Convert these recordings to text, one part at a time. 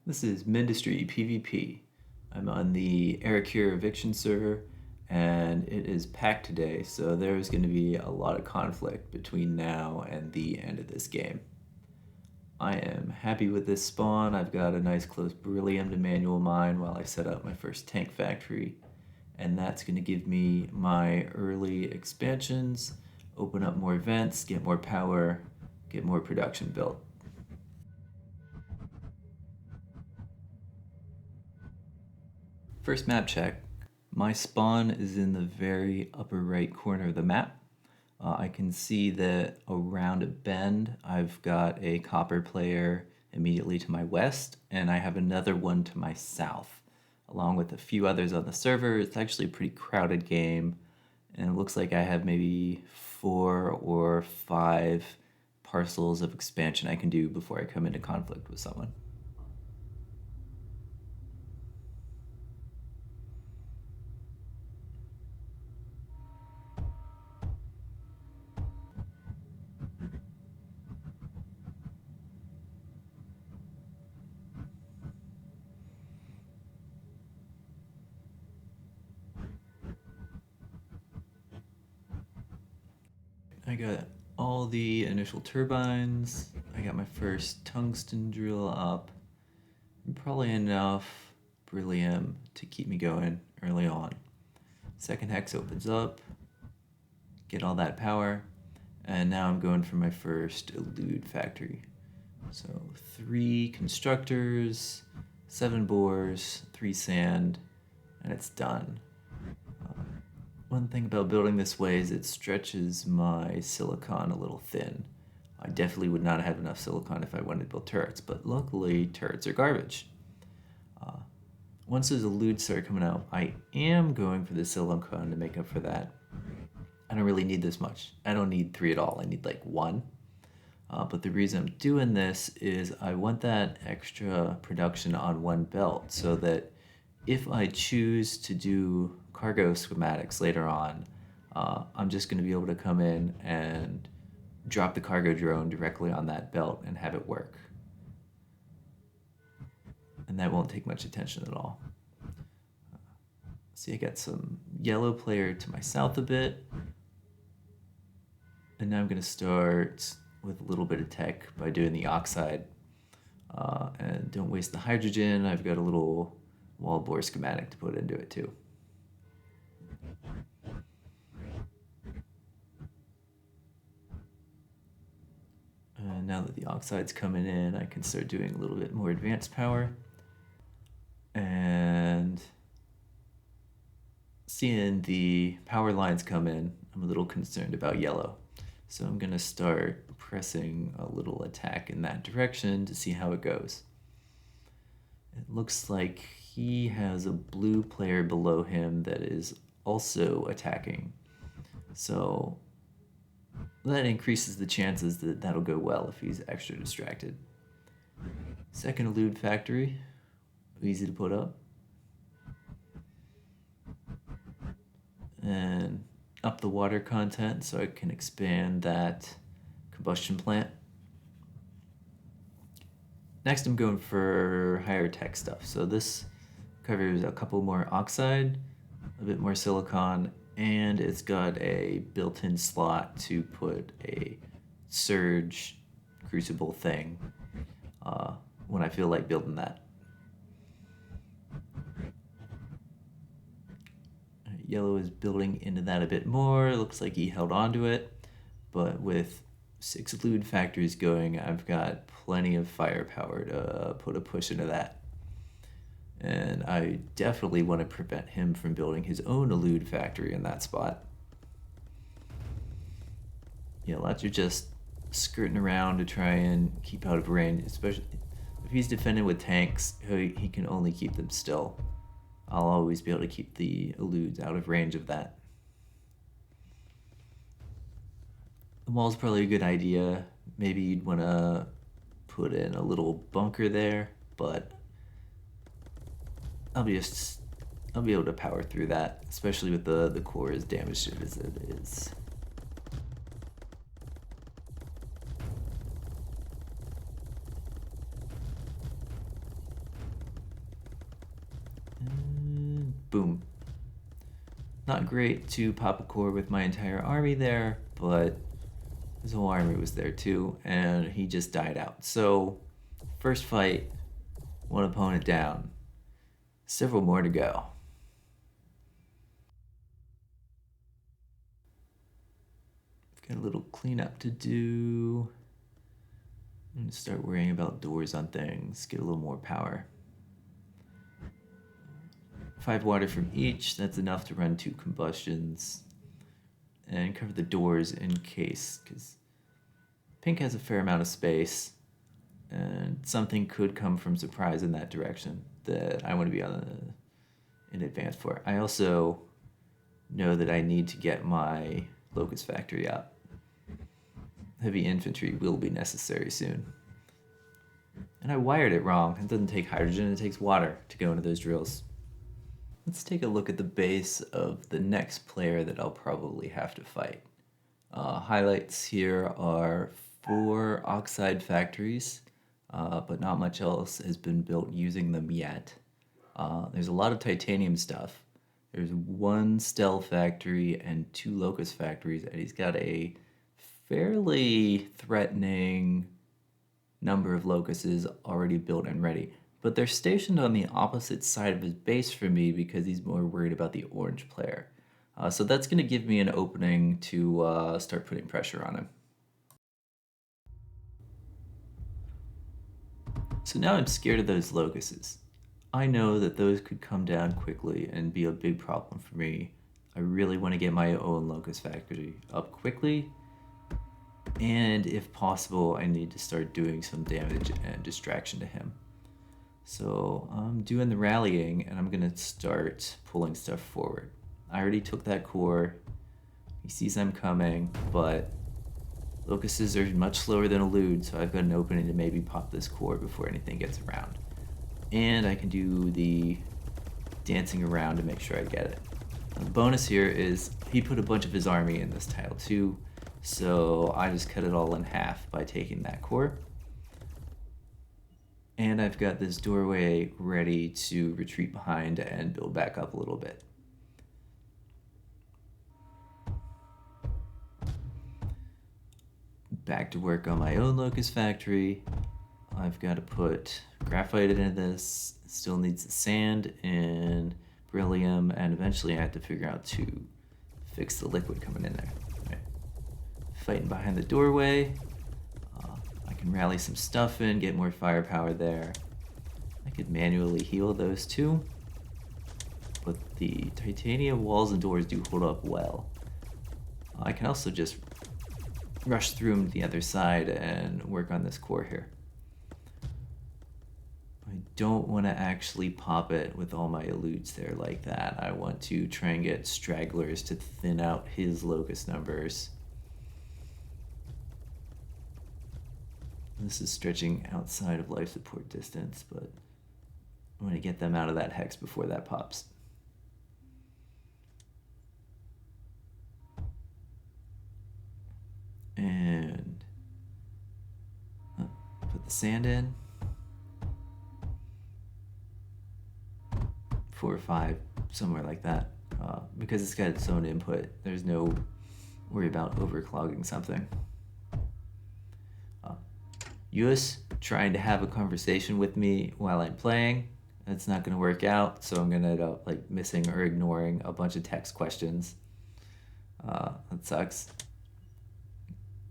This is Mindustry PvP. I'm on the Erekir Eviction server, and it is packed today, so there's going to be a lot of conflict between now and the end of this game. I am happy with this spawn. I've got a nice close beryllium to manual mine while I set up my first tank factory, and that's going to give me my early expansions, open up more vents, get more power, get more production built. First map check. My spawn is in the very upper right corner of the map. I can see that around a bend I've got a copper player immediately to my west, and I have another one to my south, along with a few others on the server. It's actually a pretty crowded game, and it looks like I have maybe 4 or 5 parcels of expansion I can do before I come into conflict with someone. I got all the initial turbines. I got my first tungsten drill up. And probably enough beryllium to keep me going early on. Second hex opens up. Get all that power. And now I'm going for my first elude factory. So 3 constructors, 7 bores, 3 sand, and it's done. One thing about building this way is it stretches my silicon a little thin. I definitely would not have enough silicon if I wanted to build turrets, but luckily turrets are garbage. Once those eludes start coming out, I am going for the silicon to make up for that. I don't really need this much. I don't need 3 at all. I need like 1. But the reason I'm doing this is I want that extra production on one belt so that if I choose to do cargo schematics later on, I'm just going to be able to come in and drop the cargo drone directly on that belt and have it work. And that won't take much attention at all. See, I got some yellow player to my south a bit. And now I'm going to start with a little bit of tech by doing the oxide. And don't waste the hydrogen. I've got a little wall bore schematic to put into it too. And now that the oxide's coming in, I can start doing a little bit more advanced power. And seeing the power lines come in, I'm a little concerned about yellow. So I'm going to start pressing a little attack in that direction to see how it goes. It looks like he has a blue player below him that is also attacking. So that increases the chances that that'll go well if he's extra distracted. Second elude factory, easy to put up. And up the water content so I can expand that combustion plant. Next I'm going for higher tech stuff. So this covers a couple more oxide, a bit more silicon, and it's got a built-in slot to put a surge crucible thing when I feel like building that. Yellow is building into that a bit more. Looks like he held on to it, but with 6 elude factories going, I've got plenty of firepower to put a push into that. And I definitely want to prevent him from building his own elude factory in that spot. Yeah, lots are just skirting around to try and keep out of range, especially if he's defending with tanks, he can only keep them still. I'll always be able to keep the eludes out of range of that. The wall's probably a good idea. Maybe you'd want to put in a little bunker there, but I'll be able to power through that, especially with the core as damaged as it is. Boom. Not great to pop a core with my entire army there, but his whole army was there too, and he just died out. So, first fight, one opponent down. Several more to go. Got a little cleanup to do. I'm gonna start worrying about doors on things, get a little more power. 5 water from each, that's enough to run 2 combustions. And cover the doors in case, because pink has a fair amount of space, and something could come from surprise in that direction that I want to be in advance for. I also know that I need to get my Locust Factory up. Heavy infantry will be necessary soon. And I wired it wrong. It doesn't take hydrogen, it takes water to go into those drills. Let's take a look at the base of the next player that I'll probably have to fight. Highlights here are 4 oxide factories, but not much else has been built using them yet. There's a lot of titanium stuff. There's 1 Stell factory and 2 Locust factories, and he's got a fairly threatening number of Locusts already built and ready. But they're stationed on the opposite side of his base from me because he's more worried about the orange player. So that's going to give me an opening to start putting pressure on him. So now I'm scared of those Locusts. I know that those could come down quickly and be a big problem for me. I really want to get my own Locust Factory up quickly. And if possible, I need to start doing some damage and distraction to him. So I'm doing the rallying, and I'm going to start pulling stuff forward. I already took that core. He sees I'm coming, but Locusts are much slower than Elude, so I've got an opening to maybe pop this core before anything gets around. And I can do the dancing around to make sure I get it. Now, the bonus here is he put a bunch of his army in this tile too, so I just cut it all in half by taking that core. And I've got this doorway ready to retreat behind and build back up a little bit. Back to work on my own Locust Factory. I've got to put graphite into this. It still needs the sand and beryllium, and eventually I have to figure out to fix the liquid coming in there. Right. Fighting behind the doorway. I can rally some stuff in, get more firepower there. I could manually heal those too, but the titanium walls and doors do hold up well. I can also just rush through them to the other side and work on this core here. I don't want to actually pop it with all my eludes there like that. I want to try and get stragglers to thin out his locust numbers. This is stretching outside of life support distance, but I want to get them out of that hex before that pops. And put the sand in. 4 or 5, somewhere like that. Because it's got its own input, there's no worry about overclogging something. Yus trying to have a conversation with me while I'm playing. That's not going to work out, so I'm going to end up like missing or ignoring a bunch of text questions. That sucks.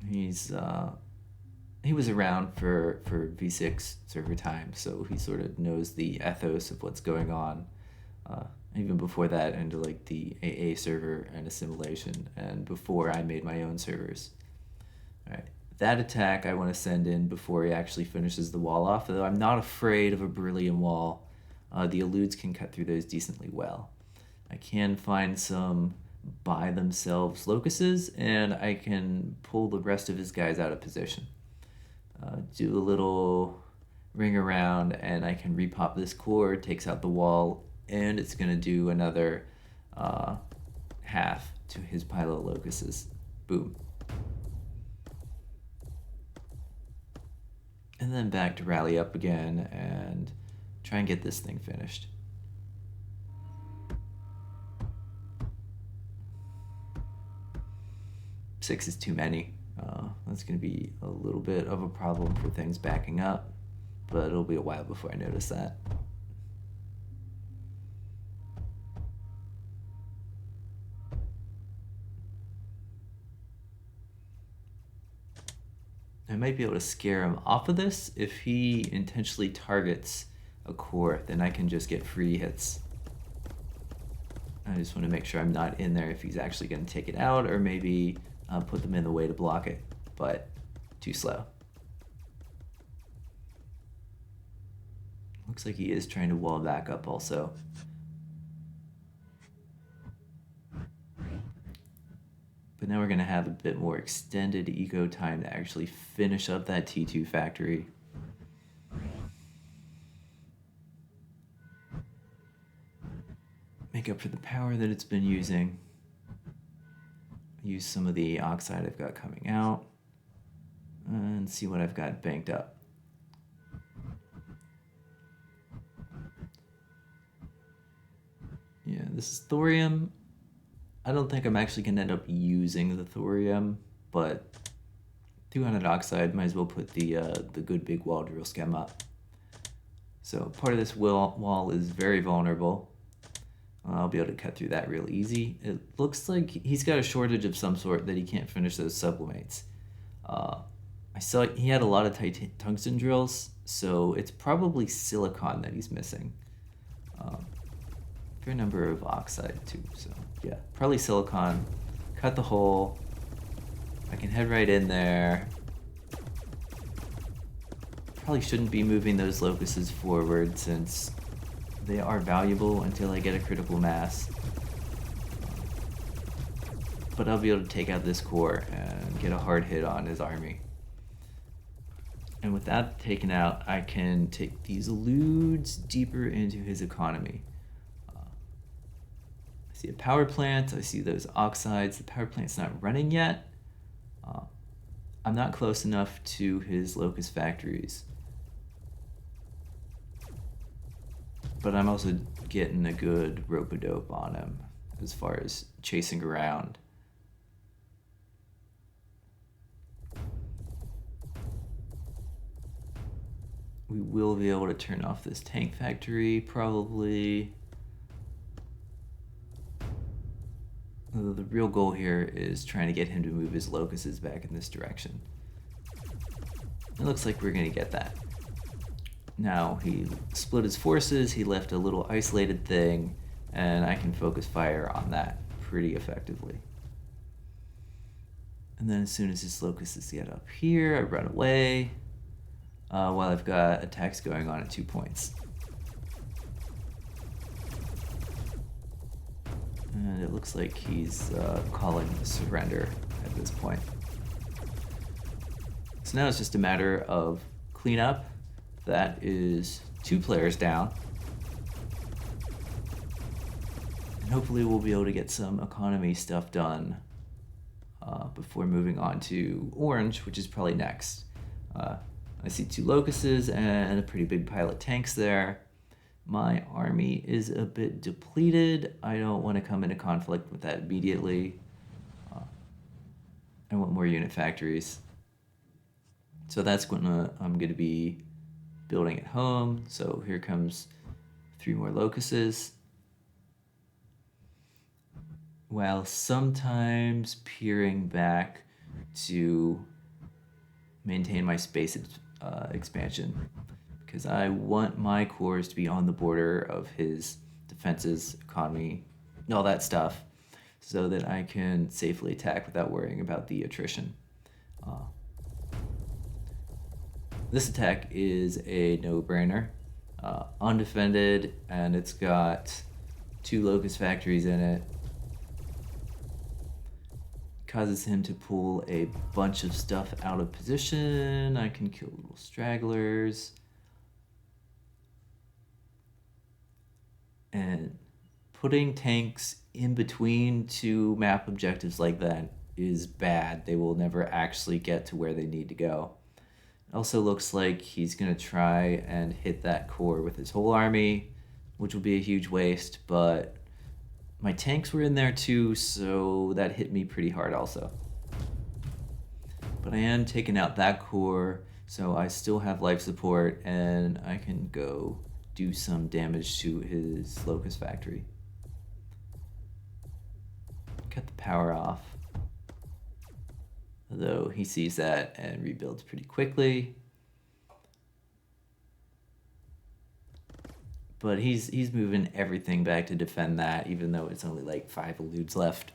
He was around for V6 server time, so he sort of knows the ethos of what's going on. Even before that, into like the AA server and assimilation, and before I made my own servers. All right. That attack I want to send in before he actually finishes the wall off, though I'm not afraid of a beryllium wall. The eludes can cut through those decently well. I can find some by themselves locusts, and I can pull the rest of his guys out of position. Do a little ring around, and I can repop this core, takes out the wall, and it's going to do another half to his pile of locusts. Boom. And then back to rally up again and try and get this thing finished. 6 is too many. That's going to be a little bit of a problem for things backing up, but it'll be a while before I notice that. I might be able to scare him off of this. If he intentionally targets a core, then I can just get free hits. I just want to make sure I'm not in there if he's actually going to take it out, or maybe put them in the way to block it, but too slow. Looks like he is trying to wall back up also. But now we're going to have a bit more extended eco time to actually finish up that T2 factory. Make up for the power that it's been using. Use some of the oxide I've got coming out. And see what I've got banked up. Yeah, this is thorium. I don't think I'm actually going to end up using the thorium, but 200 oxide, might as well put the good big wall drill schem up. So part of this wall is very vulnerable. I'll be able to cut through that real easy. It looks like he's got a shortage of some sort that he can't finish those sublimates. I saw he had a lot of tungsten drills, so it's probably silicon that he's missing. Fair number of oxide too, so yeah, probably silicon. Cut the hole. I can head right in there. Probably shouldn't be moving those locuses forward since they are valuable until I get a critical mass. But I'll be able to take out this core and get a hard hit on his army. And with that taken out, I can take these eludes deeper into his economy. I see a power plant, I see those oxides. The power plant's not running yet. I'm not close enough to his locust factories. But I'm also getting a good rope-a-dope on him as far as chasing around. We will be able to turn off this tank factory, probably. The real goal here is trying to get him to move his locusts back in this direction. It looks like we're going to get that. Now, he split his forces, he left a little isolated thing, and I can focus fire on that pretty effectively. And then as soon as his locusts get up here, I run away. While I've got attacks going on at 2 points. And it looks like he's calling surrender at this point. So now it's just a matter of cleanup. That is 2 players down. And hopefully we'll be able to get some economy stuff done before moving on to orange, which is probably next. I see 2 locusts and a pretty big pile of tanks there. My army is a bit depleted. I don't want to come into conflict with that immediately. I want more unit factories. So that's when I'm going to be building at home. So here comes 3 more locusts. While sometimes peering back to maintain my space expansion, because I want my cores to be on the border of his defenses, economy, and all that stuff, so that I can safely attack without worrying about the attrition. This attack is a no-brainer, undefended, and it's got 2 locust factories in it. Causes him to pull a bunch of stuff out of position. I can kill little stragglers. And putting tanks in between 2 map objectives like that is bad. They will never actually get to where they need to go. It also looks like he's going to try and hit that core with his whole army, which will be a huge waste, but my tanks were in there too, so that hit me pretty hard also. But I am taking out that core, so I still have life support, and I can go do some damage to his Locus factory. Cut the power off. Although he sees that and rebuilds pretty quickly. But he's moving everything back to defend that, even though it's only like 5 eludes left,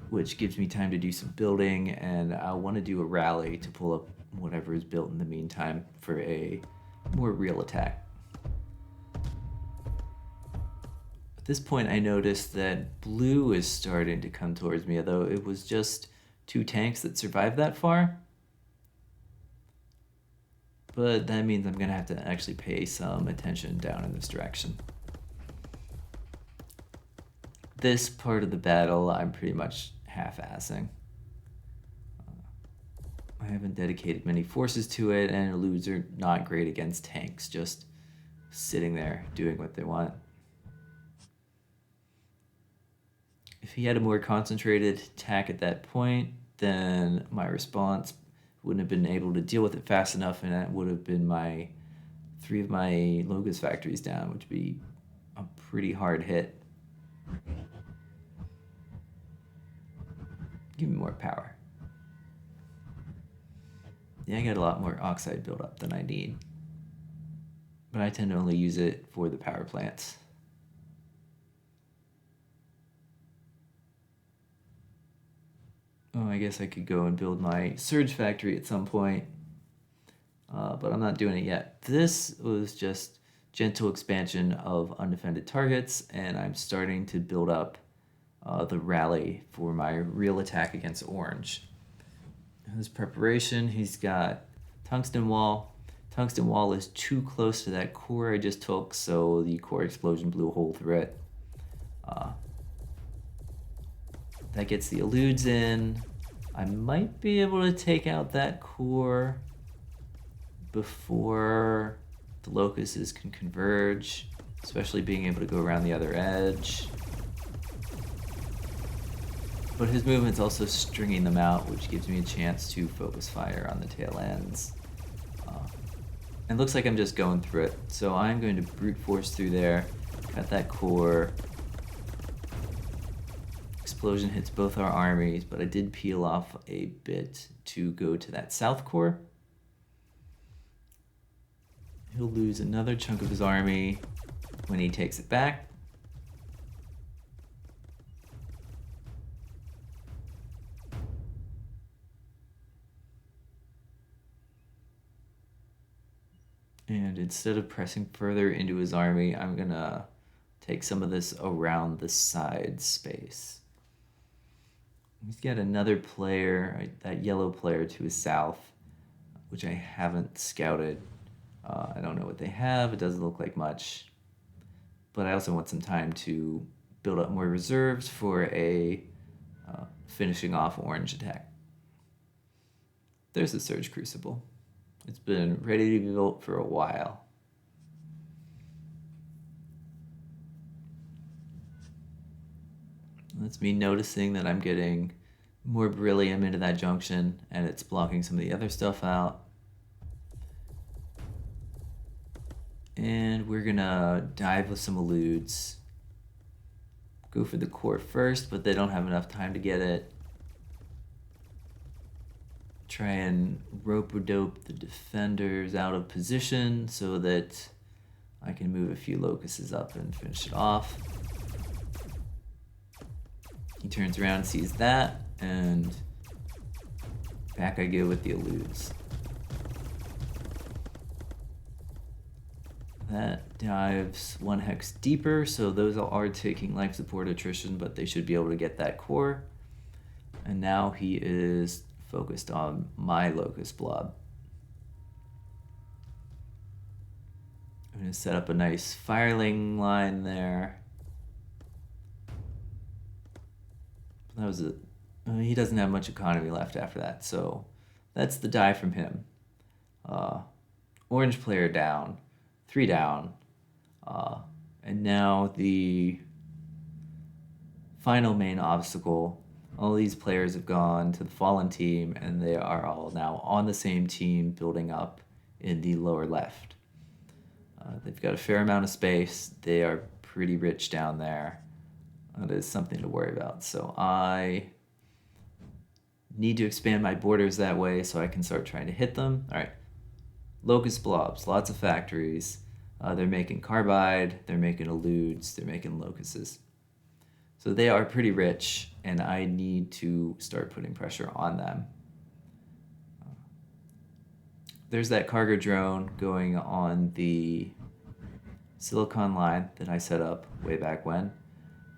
which gives me time to do some building, and I want to do a rally to pull up whatever is built in the meantime for a more real attack. At this point, I noticed that blue is starting to come towards me, although it was just 2 tanks that survived that far. But that means I'm going to have to actually pay some attention down in this direction. This part of the battle, I'm pretty much half-assing. I haven't dedicated many forces to it, and eludes are not great against tanks, just sitting there doing what they want. If he had a more concentrated attack at that point, then my response wouldn't have been able to deal with it fast enough, and that would have been 3 of my Locus factories down, which would be a pretty hard hit. Give me more power. Yeah, I got a lot more oxide buildup than I need, but I tend to only use it for the power plants. Oh, I guess I could go and build my Surge factory at some point, but I'm not doing it yet. This was just gentle expansion of undefended targets, and I'm starting to build up the rally for my real attack against orange. His preparation, he's got Tungsten Wall. Tungsten Wall is too close to that core I just took, so the core explosion blew a hole through it. That gets the eludes in. I might be able to take out that core before the locusts can converge, especially being able to go around the other edge. But his movement's also stringing them out, which gives me a chance to focus fire on the tail ends. And it looks like I'm just going through it, so I'm going to brute force through there, cut that core. Explosion hits both our armies, but I did peel off a bit to go to that south core. He'll lose another chunk of his army when he takes it back. And instead of pressing further into his army, I'm gonna take some of this around the side space. He's got another player, that yellow player to his south, which I haven't scouted. I don't know what they have. It doesn't look like much. But I also want some time to build up more reserves for a finishing off orange attack. There's the Surge Crucible. It's been ready to be built for a while. That's me noticing that I'm getting more beryllium into that junction, and it's blocking some of the other stuff out. And we're gonna dive with some eludes. Go for the core first, but they don't have enough time to get it. Try and rope-a-dope the defenders out of position so that I can move a few locusts up and finish it off. He turns around, sees that, and back I go with the eludes. That dives 1 hex deeper, so those are taking life support attrition, but they should be able to get that core. And now he is focused on my locust blob. I'm going to set up a nice fireling line there. That was he doesn't have much economy left after that, so that's the die from him. Orange player down, 3 down, and now the final main obstacle, All these players have gone to the fallen team, and they are all now on the same team building up in the lower left. They've got a fair amount of space. They are pretty rich down there. That is something to worry about. So I need to expand my borders that way so I can start trying to hit them. All right. Locust blobs, lots of factories. They're making carbide, they're making eludes, they're making locuses. So they are pretty rich, and I need to start putting pressure on them. There's that cargo drone going on the silicon line that I set up way back when.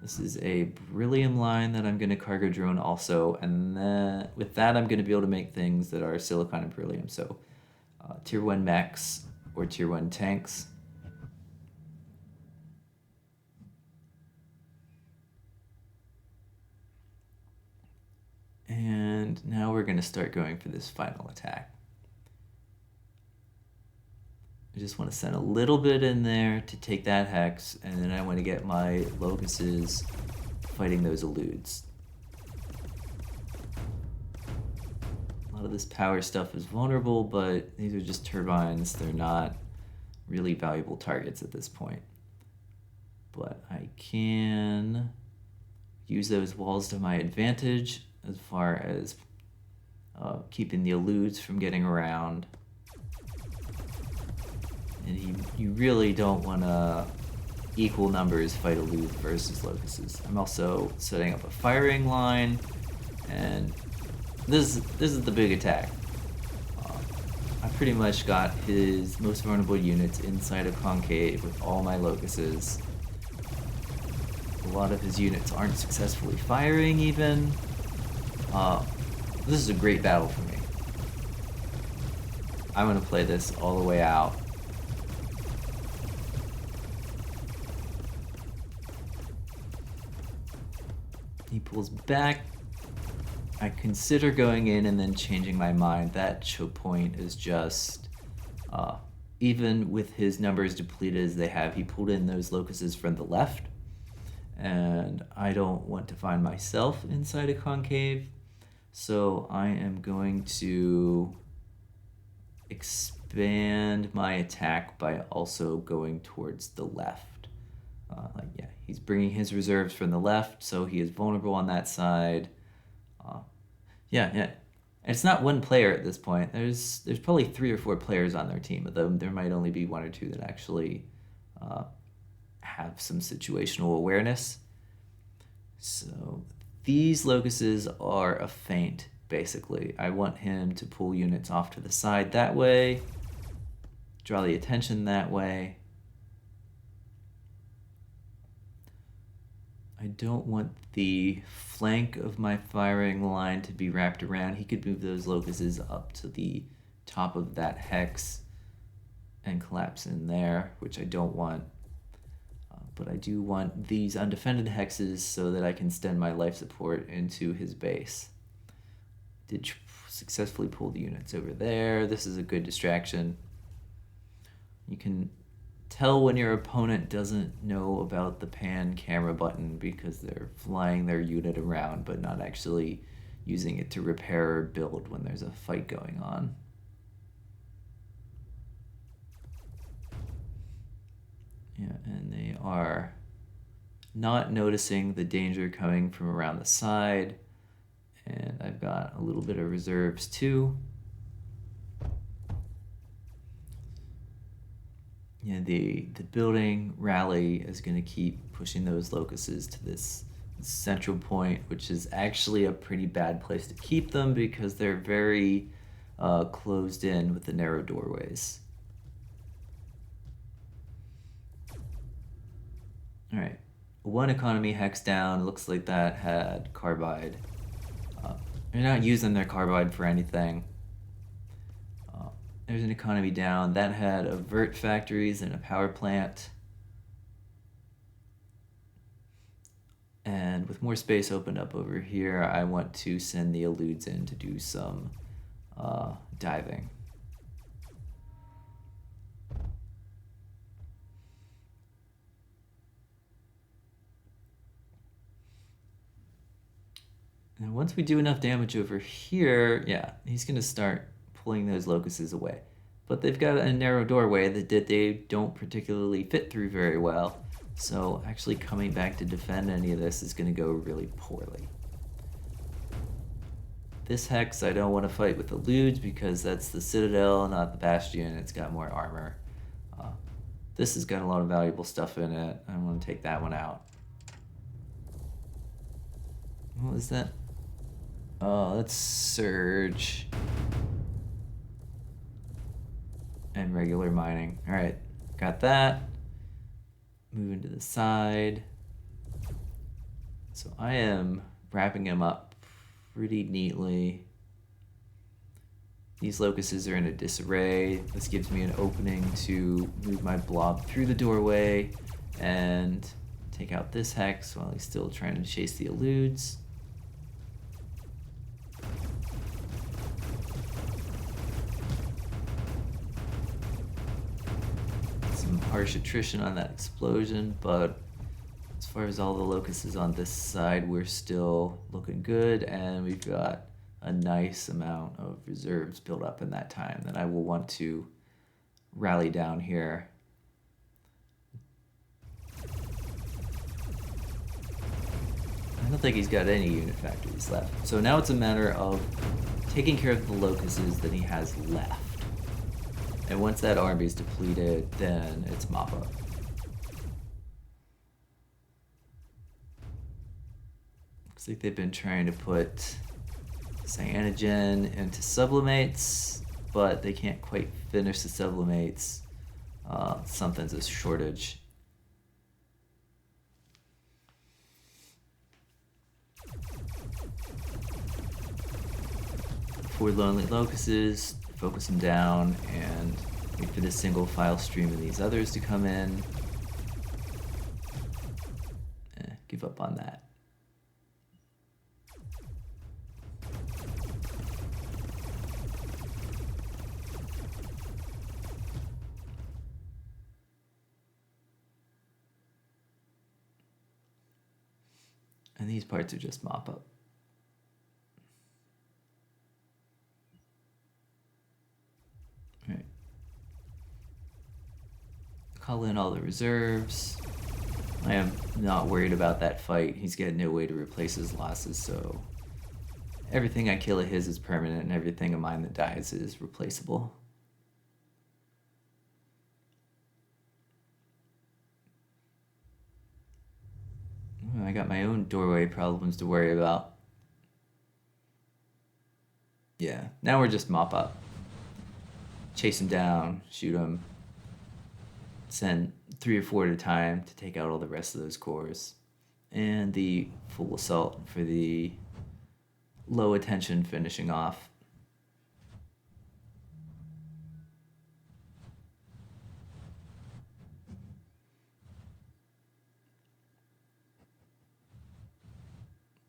This is a beryllium line that I'm going to cargo drone also, and then with that I'm going to be able to make things that are silicon and beryllium. So tier 1 mechs or tier 1 tanks. And now we're going to start going for this final attack. I just want to send a little bit in there to take that hex, and then I want to get my locuses fighting those eludes. A lot of this power stuff is vulnerable, but these are just turbines. They're not really valuable targets at this point. But I can use those walls to my advantage as far as keeping the eludes from getting around. And you really don't want to equal numbers fight elude versus locuses. I'm also setting up a firing line, and this is the big attack. I pretty much got his most vulnerable units inside a concave with all my locuses. A lot of his units aren't successfully firing even. This is a great battle for me. I'm going to play this all the way out. He pulls back. I consider going in and then changing my mind. That choke point is just, even with his numbers depleted as they have, he pulled in those locuses from the left. And I don't want to find myself inside a concave. So I am going to expand my attack by also going towards the left. He's bringing his reserves from the left, so he is vulnerable on that side. It's not one player at this point. There's probably 3 or 4 players on their team, although there might only be 1 or 2 that actually have some situational awareness. So these locuses are a feint, basically. I want him to pull units off to the side that way, draw the attention that way. I don't want the flank of my firing line to be wrapped around. He could move those locuses up to the top of that hex and collapse in there, which I don't want. But I do want these undefended hexes so that I can extend my life support into his base. Did successfully pull the units over there. This is a good distraction. You can tell when your opponent doesn't know about the pan camera button because they're flying their unit around but not actually using it to repair or build when there's a fight going on. Yeah, and they are not noticing the danger coming from around the side. And I've got a little bit of reserves too. Yeah, the building rally is going to keep pushing those locuses to this central point, which is actually a pretty bad place to keep them because they're very closed in with the narrow doorways. All right, 1 economy hex down. Looks like that had carbide. They're not using their carbide for anything. There's an economy down. That had avert factories and a power plant. And with more space opened up over here, I want to send the eludes in to do some diving. And once we do enough damage over here, yeah, he's going to start pulling those locusts away. But they've got a narrow doorway that they don't particularly fit through very well. So actually coming back to defend any of this is going to go really poorly. This hex I don't want to fight with Eludes because that's the Citadel, not the Bastion. It's got more armor. This has got a lot of valuable stuff in it. I want to take that one out. What was that? Oh, that's Surge. And regular mining. Alright, got that. Moving to the side. So I am wrapping him up pretty neatly. These locusts are in a disarray. This gives me an opening to move my blob through the doorway and take out this hex while he's still trying to chase the Eludes. Some harsh attrition on that explosion, but as far as all the locusts on this side, we're still looking good, and we've got a nice amount of reserves built up in that time that I will want to rally down here. I don't think he's got any unit factories left. So now it's a matter of taking care of the locusts that he has left. And once that army is depleted, then it's mop up. Looks like they've been trying to put cyanogen into sublimates, but they can't quite finish the sublimates. Something's a shortage. For lonely locusts, focus them down and wait for this single file stream of these others to come in. Give up on that. And these parts are just mop up. All right. Call in all the reserves. I am not worried about that fight. He's got no way to replace his losses, so everything I kill of his is permanent, and everything of mine that dies is replaceable. I got my own doorway problems to worry about. Yeah, now we're just mop up. Chase him down, shoot him, send 3 or 4 at a time to take out all the rest of those cores. And the full assault for the low attention finishing off.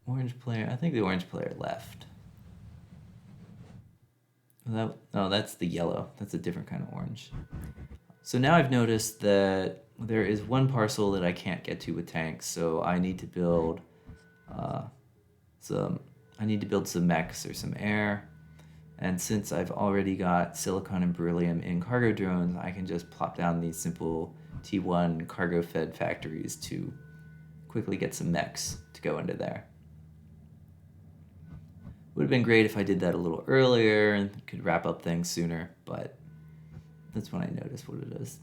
Orange player, I think the orange player left. Oh, that's the yellow. That's a different kind of orange. So now I've noticed that there is one parcel that I can't get to with tanks, so I need to build some mechs or some air. And since I've already got silicon and beryllium in cargo drones, I can just plop down these simple T1 cargo fed factories to quickly get some mechs to go into there. Would have been great if I did that a little earlier and could wrap up things sooner, but that's when I noticed what it is.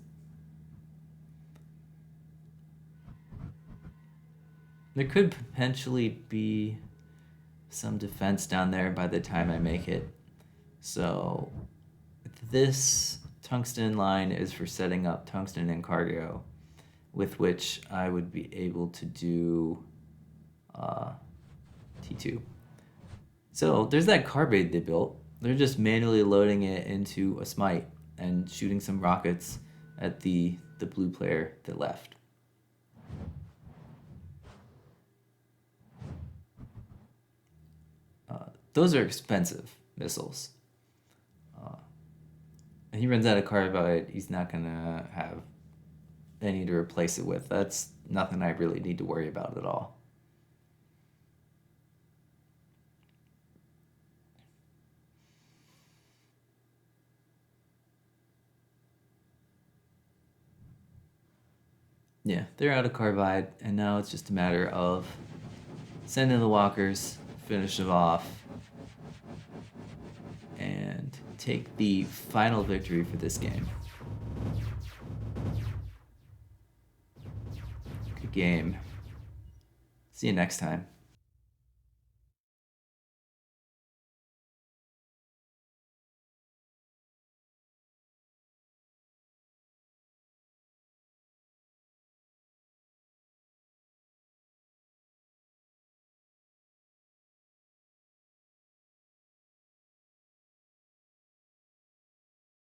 There could potentially be some defense down there by the time I make it. So this tungsten line is for setting up tungsten and cargo, with which I would be able to do T2. So there's that carbide they built. They're just manually loading it into a smite and shooting some rockets at the blue player that left. Those are expensive missiles. And he runs out of carbide, he's not gonna have any to replace it with. That's nothing I really need to worry about at all. Yeah, they're out of carbide, and now it's just a matter of sending the walkers, finish them off, and take the final victory for this game. Good game. See you next time.